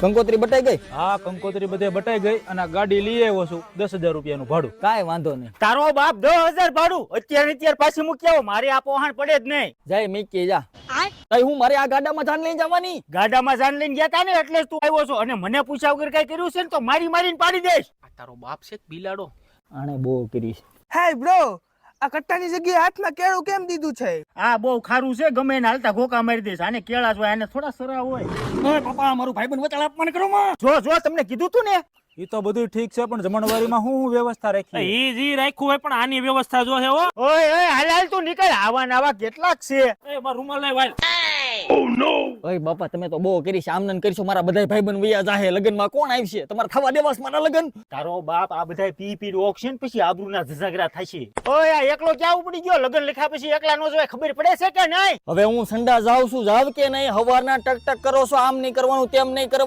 કંકોત્રી બટાઈ ગઈ? હા, કંકોત્રી બધે બટાઈ ગઈ અને આ ગાડી લઈ આવ્યો છું 10,000 રૂપિયાનું ભાડું. કાંઈ વાંધો નહીં. તારો બાપ 10,000 ભાડું અત્યારે પાછી મૂકી આવો, મારી આ પોહાણ પડે જ નહીં. જય મીકી જા. તઈ હું મારે આ ગાડામાં જાન લઈને જવાની? ગાડામાં જાન લઈને ગયા તા ને એટલે જ તું આવ્યો છો, અને મને પૂછ્યા વગર કઈ કર્યું છે ને તો મારીને પાડી દઈશ. આ તારો બાપ છે કે બિલાડો? આણે બહુ કરી છે. હે બ્રો, આ કટ્ટાની જગ્યાએ હાથમાં કેળું કેમ દીધું છે? આ બહુ ખારું છે, ગમે એને હાલતા ઘોકા મારી દઈશ. આને કેળા જ હોય, આને થોડા સરા હોય. ઓય પપ્પા, મારું ભાઈબંધ વચાળ અપમાન કરો માં. જો તમને કીધું તું ને. એ તો બધું ઠીક છે, પણ જમણવારીમાં શું વ્યવસ્થા રાખી? ઈ જી રાખ્યું હોય પણ આની વ્યવસ્થા જો હે. ઓય હાલ તું નીકળ, આવા નવા કેટલાક છે. એ માર રૂમાલ લઈ વાલ. ઓય બાપા, તમે તો બહુ કરી છે. આમનન કરશો મારા બધાય ભાઈબંધ વયા જાહે. લગનમાં કોણ આવશે? તમારે થવા દેવાસ મારા લગન? તારો બાપ આ બધા પી ઓક્શન પછી આબરૂના ઝઘડા થશે. ઓય આ એકલો ક્યાં ઉપડી ગયો? લગન લખ્યા પછી એકલા નો જોય, ખબર પડે છે કે નહીં? હવે હું સંડા જાઉં છું, જાવ કે નહીં? હવારના ટક ટક કરો છો, આમ નહીં કરવાનું, તેમ નહીં કરવાનું.